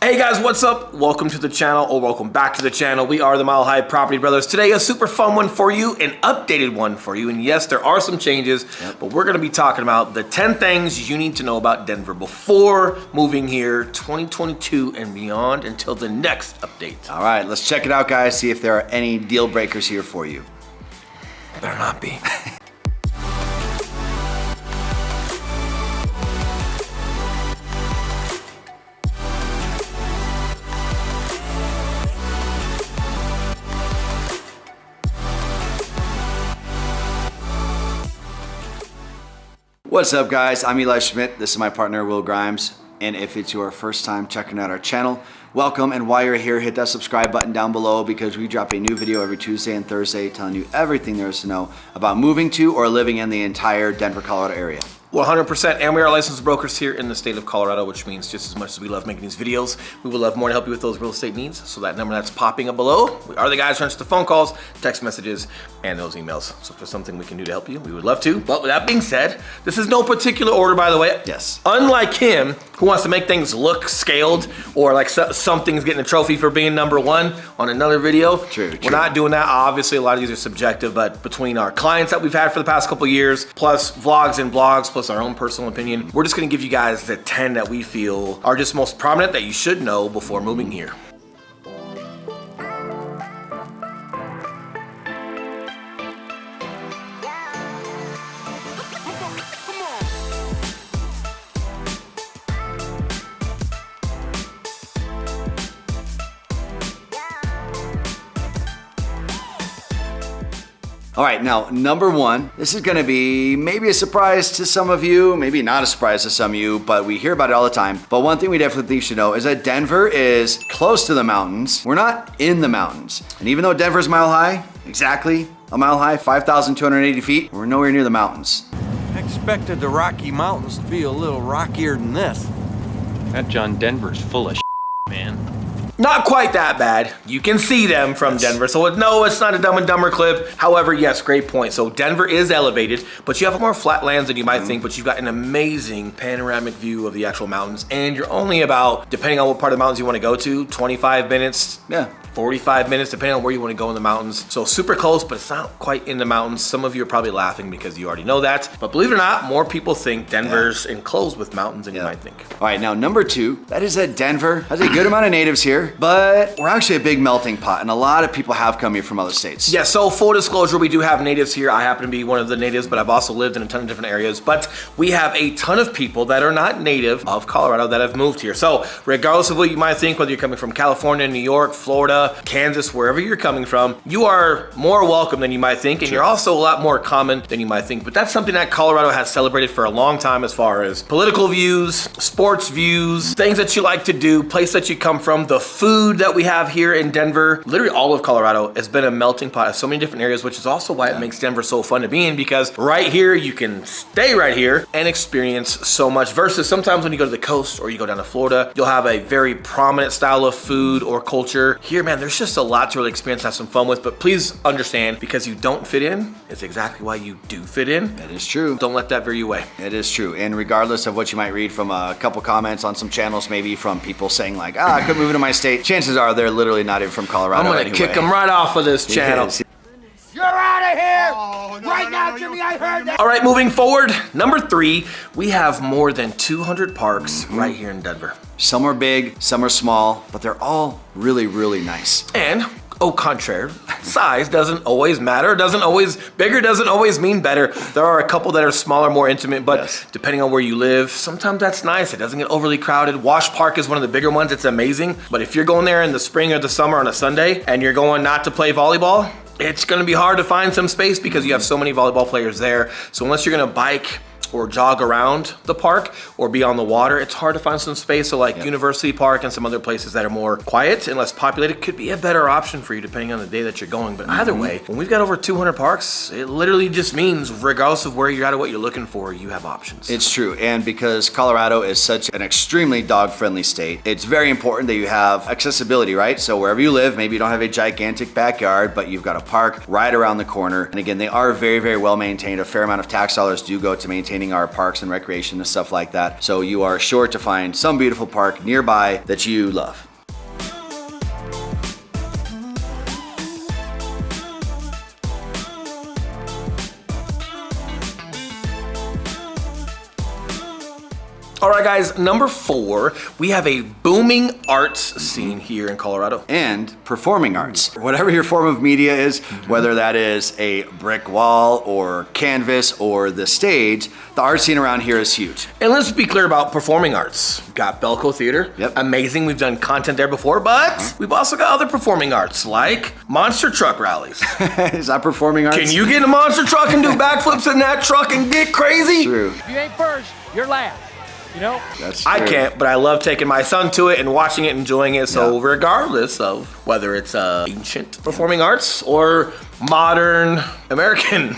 Hey guys, what's up? Welcome to the channel, or welcome back to the channel. We are the Mile High Property Brothers. Today, a super fun one for you, an updated one for you. And yes, there are some changes, but we're gonna be talking about the 10 things you need to know about Denver before moving here 2022 and beyond until the next update. All right, let's check it out, guys. See if there are any deal breakers here for you. Better not be. What's up, guys? I'm Eli Schmidt. This is my partner, Will Grimes. And if it's your first time checking out our channel, welcome. And while you're here, hit that subscribe button down below because we drop a new video every Tuesday and Thursday telling you everything there is to know about moving to or living in the entire Denver, Colorado area. 100%, and we are licensed brokers here in the state of Colorado, which means just as much as we love making these videos, we would love more to help you with those real estate needs. So that number that's popping up below, we are the guys who answer the phone calls, text messages, and those emails. So if there's something we can do to help you, we would love to. But with that being said, this is no particular order, by the way. Yes. Unlike him, who wants to make things look scaled, or like something's getting a trophy for being number one on another video. True. We're not doing that. Obviously, a lot of these are subjective, but between our clients that we've had for the past couple years, plus vlogs and blogs, plus our own personal opinion, we're just gonna give you guys the 10 that we feel are just most prominent that you should know before moving here. All right, now, number one, this is gonna be maybe a surprise to some of you, maybe not a surprise to some of you, but we hear about it all the time. But one thing we definitely think you should know is that Denver is close to the mountains. We're not in the mountains. And even though Denver's mile high, exactly a mile high, 5,280 feet, we're nowhere near the mountains. I expected the Rocky Mountains to be a little rockier than this. That John Denver's full of man. Not quite that bad. You can see them from Denver. So no, it's not a Dumb and Dumber clip. However, yes, great point. So Denver is elevated, but you have more flat lands than you might think, but you've got an amazing panoramic view of the actual mountains. And you're only about, depending on what part of the mountains you want to go to, 25 minutes. Yeah. 45 minutes, depending on where you want to go in the mountains. So super close, but it's not quite in the mountains. Some of you are probably laughing because you already know that. But believe it or not, more people think Denver's enclosed with mountains than you might think. All right, now number two, that is that Denver has a good amount of natives here, but we're actually a big melting pot, and a lot of people have come here from other states. Yeah, so full disclosure, we do have natives here. I happen to be one of the natives, but I've also lived in a ton of different areas. But we have a ton of people that are not native of Colorado that have moved here. So regardless of what you might think, whether you're coming from California, New York, Florida, Kansas, wherever you're coming from, you are more welcome than you might think, and you're also a lot more common than you might think. But that's something that Colorado has celebrated for a long time as far as political views, sports views, things that you like to do, place that you come from, the food that we have here in Denver. Literally all of Colorado has been a melting pot of so many different areas, which is also why it makes Denver so fun to be in, because right here you can stay right here and experience so much, versus sometimes when you go to the coast or you go down to Florida, you'll have a very prominent style of food or culture. Here, man, there's just a lot to really experience, have some fun with. But please understand, because you don't fit in, it's exactly why you do fit in. That is true. Don't let that veer you away. It is true. And regardless of what you might read from a couple comments on some channels, maybe from people saying like, I could move into my state, chances are they're literally not even from Colorado. I'm gonna kick them right off of this channel. Yes. You're out of here! Right now, Jimmy, I heard that! All right, moving forward, number three, we have more than 200 parks right here in Denver. Some are big, some are small, but they're all really, really nice. And au contraire, size doesn't always matter, bigger doesn't always mean better. There are a couple that are smaller, more intimate, but depending on where you live, sometimes that's nice. It doesn't get overly crowded. Wash Park is one of the bigger ones. It's amazing. But if you're going there in the spring or the summer on a Sunday and you're going not to play volleyball, it's gonna be hard to find some space because you have so many volleyball players there. So unless you're gonna bike or jog around the park or be on the water, it's hard to find some space. So like University Park and some other places that are more quiet and less populated could be a better option for you depending on the day that you're going. But either way, when we've got over 200 parks, it literally just means regardless of where you're at or what you're looking for, you have options. It's true. And because Colorado is such an extremely dog-friendly state, it's very important that you have accessibility, right? So wherever you live, maybe you don't have a gigantic backyard, but you've got a park right around the corner. And again, they are very, very well maintained. A fair amount of tax dollars do go to maintaining maintaining our parks and recreation and stuff like that. So you are sure to find some beautiful park nearby that you love. All right, guys, number 4, we have a booming arts scene here in Colorado. And performing arts. Whatever your form of media is, whether that is a brick wall or canvas or the stage, the art scene around here is huge. And let's be clear about performing arts. We've got Belco Theater. Yep. Amazing. We've done content there before, but we've also got other performing arts like monster truck rallies. Is that performing arts? Can you get in a monster truck and do backflips in that truck and get crazy? True. If you ain't first, you're last. You know? That's true. I can't, but I love taking my son to it and watching it, enjoying it. So Yeah. regardless of whether it's ancient performing arts or modern American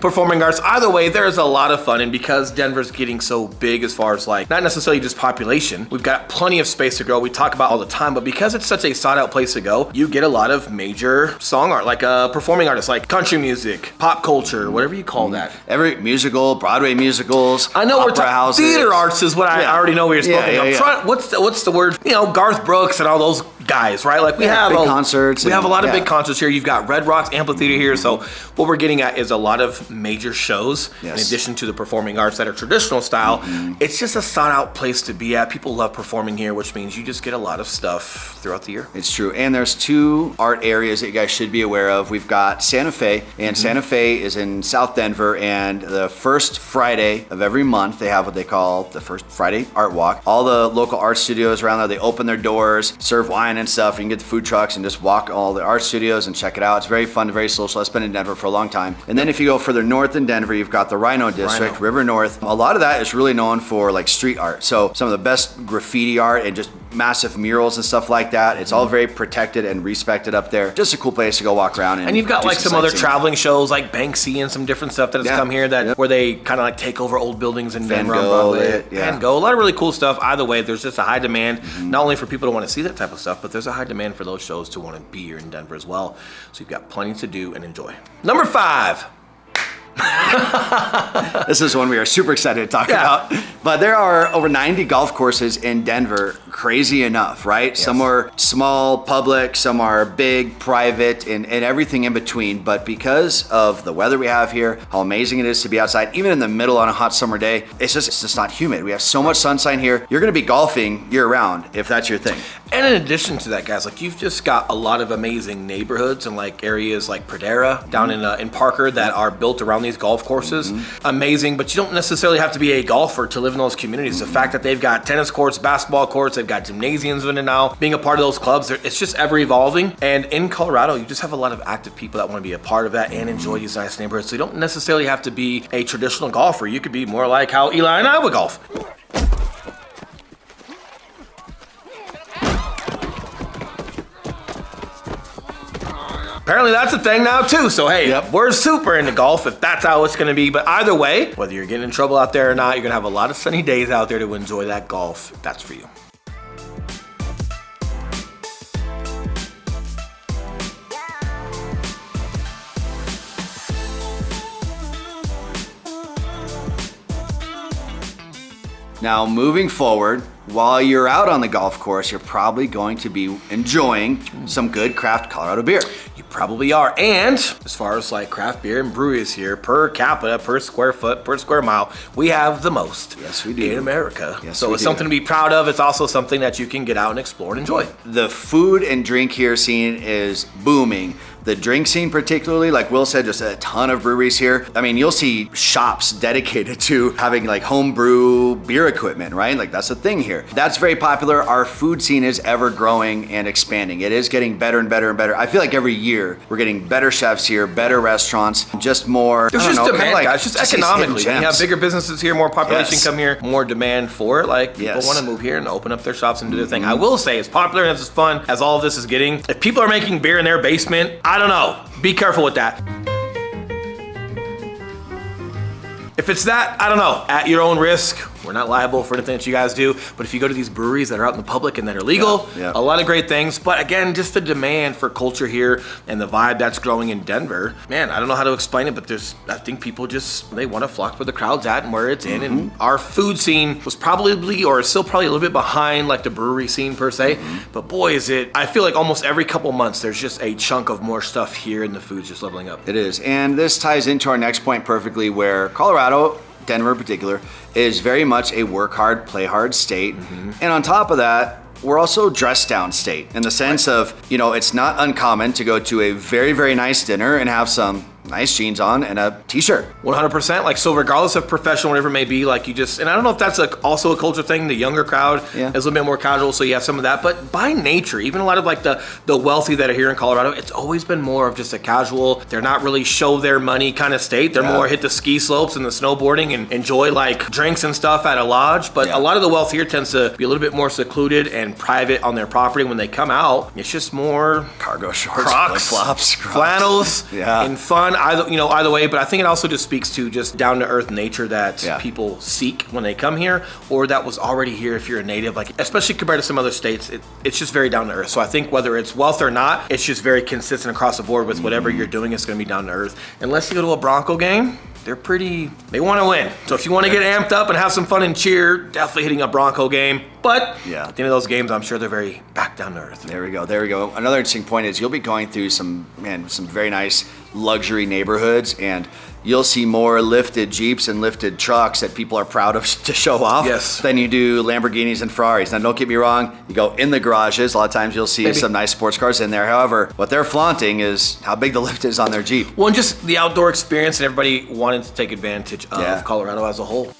performing arts, either way, there's a lot of fun. And because Denver's getting so big as far as like, not necessarily just population, we've got plenty of space to grow. We talk about all the time, but because it's such a sought out place to go, you get a lot of major song art, like performing artists, like country music, pop culture, whatever you call that. Every musical, Broadway musicals, I know we're opera talking houses. theater arts is what I already know we were spoken Yeah, of. yeah. What's the word? You know, Garth Brooks and all those guys, right? Like we have big concerts We have a and- lot of yeah. big concerts here. You've got Red Rocks Amphitheater here. So what we're getting at is a lot of major shows in Yes. addition to the performing arts that are traditional style. It's just a sought out place to be at. People love performing here, which means you just get a lot of stuff throughout the year. It's true. And there's 2 art areas that you guys should be aware of. We've got Santa Fe, and Santa Fe is in South Denver, and the first Friday of every month, they have what they call the first Friday art walk. All the local art studios around there, they open their doors, serve wine and stuff. You can get the food trucks and just walk all the art studios and check it out. It's very fun, very social. I've been in Denver for a long time. And then if you go further north in Denver, you've got the Rhino District, River North. A lot of that is really known for like street art. So some of the best graffiti art and just massive murals and stuff like that. It's all very protected and respected up there. Just a cool place to go walk around. And you've got do like some other sightseeing. traveling shows like Banksy and some different stuff that has Yeah. come here that Yep. where they kind of like take over old buildings in Van Denver on Gogh, Broadway. yeah. Van Gogh, a lot of really cool stuff. Either way, there's just a high demand, not only for people to want to see that type of stuff, but there's a high demand for those shows to want to be here in Denver as well. So you've got plenty to do and enjoy. Number 5. This is one we are super excited to talk Yeah. about. But there are over 90 golf courses in Denver, crazy enough, right? Some are small, public, some are big, private, and everything in between. But because of the weather we have here, how amazing it is to be outside, even in the middle on a hot summer day, it's just not humid. We have so much sunshine here. You're gonna be golfing year round if that's your thing. And in addition to that, guys, like you've just got a lot of amazing neighborhoods and like areas like Pradera down in Parker that are built around these golf courses. Amazing, but you don't necessarily have to be a golfer to live in those communities. The fact that they've got tennis courts, basketball courts, they've got gymnasiums in it now. Being a part of those clubs, it's just ever evolving. And in Colorado, you just have a lot of active people that want to be a part of that and enjoy these nice neighborhoods. So you don't necessarily have to be a traditional golfer. You could be more like how Eli and I would golf. Apparently that's a thing now too. So hey, Yep. we're super into golf if that's how it's gonna be. But either way, whether you're getting in trouble out there or not, you're gonna have a lot of sunny days out there to enjoy that golf if that's for you. Now, moving forward, while you're out on the golf course, you're probably going to be enjoying some good craft Colorado beer. You probably are. And as far as like craft beer and breweries here, per capita, per square foot, per square mile, we have the most. Yes, we do. In America. Yes, so we it's do. something to be proud of. It's also something that you can get out and explore and enjoy. The food and drink here scene is booming. The drink scene particularly, like Will said, just a ton of breweries here. I mean, you'll see shops dedicated to having like home brew beer equipment, right? Like that's a thing here. That's very popular. Our food scene is ever growing and expanding. It is getting better and better and better. I feel like every year we're getting better chefs here, better restaurants, just more. There's I don't just know, kinda demand, like guys. Just these economically. hidden When you have gems. bigger businesses here, more population Yes. come here, more demand for it. Like people Yes. want to move here and open up their shops and do their thing. I will say, as popular and as fun as all of this is getting, if people are making beer in their basement, I don't know. Be careful with that. If it's that, I don't know. At your own risk, We're not liable for anything that you guys do. But if you go to these breweries that are out in the public and that are legal, a lot of great things. But again, just the demand for culture here and the vibe that's growing in Denver. Man, I don't know how to explain it, but I think people they want to flock where the crowd's at and where it's in. And our food scene was probably, or is still probably a little bit behind like the brewery scene per se. But boy, I feel like almost every couple months, there's just a chunk of more stuff here and the food's just leveling up. It is. And this ties into our next point perfectly, where Colorado, Denver in particular, is very much a work hard, play hard state. And on top of that, we're also dress down state in the sense of, it's not uncommon to go to a very, very nice dinner and have some nice jeans on and a t-shirt. 100%. Like, so regardless of profession, whatever it may be, like and I don't know if that's also a culture thing. The younger crowd is a little bit more casual, so you have some of that. But by nature, even a lot of like the wealthy that are here in Colorado, it's always been more of just a casual, they're not really show their money kind of state. They're more hit the ski slopes and the snowboarding and enjoy like drinks and stuff at a lodge. But a lot of the wealth here tends to be a little bit more secluded and private on their property. When they come out, it's just more cargo shorts, Crocs, flip-flops, flannels, and fun. Either way, but I think it also just speaks to just down to earth nature that people seek when they come here, or that was already here if you're a native, like especially compared to some other states. It's just very down to earth. So I think whether it's wealth or not, it's just very consistent across the board with whatever you're doing. It's going to be down to earth. Unless you go to a Bronco game, they want to win. So if you want to get amped up and have some fun and cheer, definitely hitting a Bronco game. But at the end of those games, I'm sure they're very back down to earth. There we go. Another interesting point is you'll be going through some very nice luxury neighborhoods, and you'll see more lifted Jeeps and lifted trucks that people are proud of to show off than you do Lamborghinis and Ferraris. Now, don't get me wrong, you go in the garages, a lot of times you'll see some nice sports cars in there. However, what they're flaunting is how big the lift is on their Jeep. Well, and just the outdoor experience and everybody wanting to take advantage of Colorado as a whole.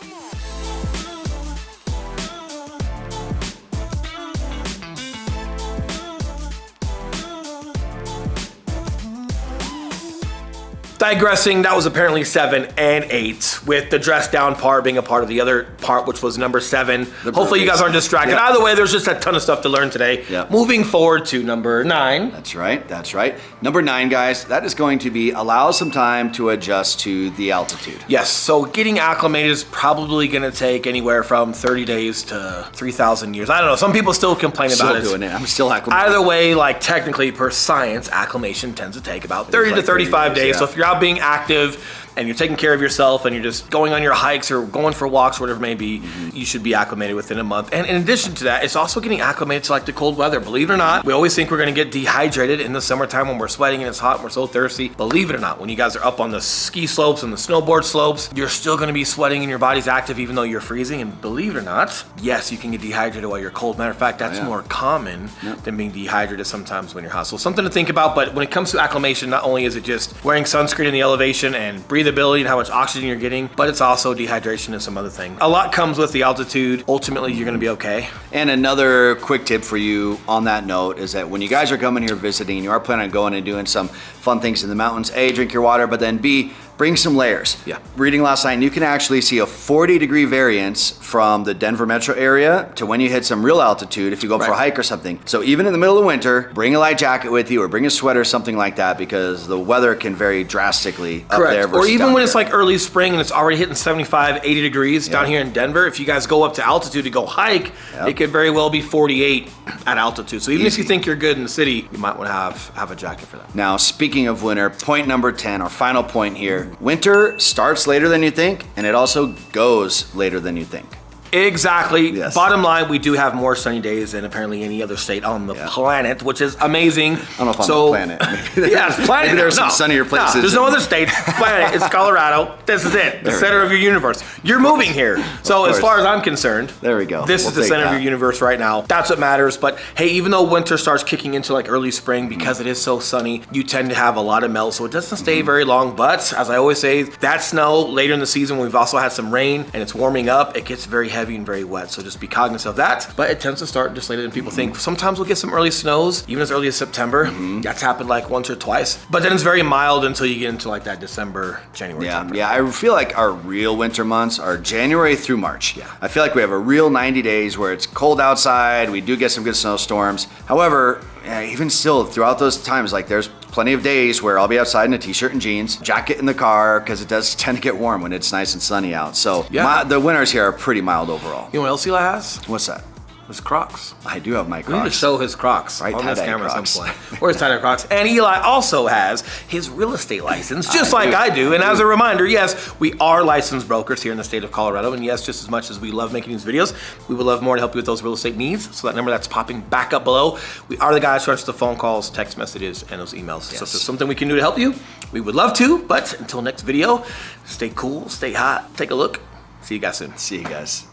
Digressing, that was apparently 7 and 8, with the dress down part being a part of the other part, which was number 7. Hopefully you guys aren't distracted. Either way, there's just a ton of stuff to learn today. Moving forward to number 9. That's right. Number 9, guys, that is going to be allow some time to adjust to the altitude. Yes, so getting acclimated is probably going to take anywhere from 30 days to 3,000 years. I don't know. Some people still complain about it. I'm still acclimated. Either way, like technically per science, acclimation tends to take about 30 to 35 days. So if you're out being active and you're taking care of yourself and you're just going on your hikes or going for walks, whatever it may be, you should be acclimated within a month. And in addition to that, it's also getting acclimated to like the cold weather. Believe it or not, we always think we're gonna get dehydrated in the summertime when we're sweating and it's hot and we're so thirsty. Believe it or not, when you guys are up on the ski slopes and the snowboard slopes, you're still gonna be sweating and your body's active even though you're freezing. And believe it or not, yes, you can get dehydrated while you're cold. Matter of fact, that's more common than being dehydrated sometimes when you're hot. So something to think about. But when it comes to acclimation, not only is it just wearing sunscreen in the elevation and breathability and how much oxygen you're getting, but it's also dehydration and some other things. A lot comes with the altitude. Ultimately, you're gonna be okay. And another quick tip for you on that note is that when you guys are coming here visiting and you are planning on going and doing some fun things in the mountains, A, drink your water, but then B, bring some layers. Reading last night, and you can actually see a 40-degree variance from the Denver metro area to when you hit some real altitude if you go for a hike or something. So even in the middle of winter, bring a light jacket with you or bring a sweater, something like that, because the weather can vary drastically up there versus or even down when here. it's like early spring and it's already hitting 75, 80 degrees down here in Denver. If you guys go up to altitude to go hike, it could very well be 48 at altitude. So even if you think you're good in the city, you might want to have a jacket for that. Now, speaking of winter, point number 10, our final point here. Winter starts later than you think, and it also goes later than you think. Exactly. Yes. Bottom line, we do have more sunny days than apparently any other state on the planet, which is amazing. I don't know if on the planet. It's planet. Maybe there's some sunnier places. No, there's no other state. Planet. It's Colorado. This is it. The center of your universe. You're moving here. So as far as I'm concerned, there we go. This is the center of your universe right now. That's what matters. But hey, even though winter starts kicking into like early spring, because it is so sunny, you tend to have a lot of melt, so it doesn't stay very long. But as I always say, that snow later in the season, we've also had some rain and it's warming up. It gets very heavy and very wet. So just be cognizant of that. But it tends to start just later than people think. Sometimes we'll get some early snows, even as early as September. That's happened like once or twice. But then it's very mild until you get into like that December, January. Yeah, I feel like our real winter months are January through March. I feel like we have a real 90 days where it's cold outside. We do get some good snowstorms. However, even still, throughout those times, like there's plenty of days where I'll be outside in a t-shirt and jeans, jacket in the car, because it does tend to get warm when it's nice and sunny out. So Yeah. the winters here are pretty mild overall. You know what else Eli has? What's that? His Crocs. I do have my We need to Crocs. show his Crocs Right, on this tie-dye camera Crocs. at some point. Or his tie-dye Crocs. And Eli also has his real estate license, just like I do. And as a reminder, yes, we are licensed brokers here in the state of Colorado. And yes, just as much as we love making these videos, we would love more to help you with those real estate needs. So that number that's popping back up below, we are the guys who answer the phone calls, text messages, and those emails. So if there's something we can do to help you, we would love to. But until next video, stay cool, stay hot, take a look. See you guys soon. See you guys.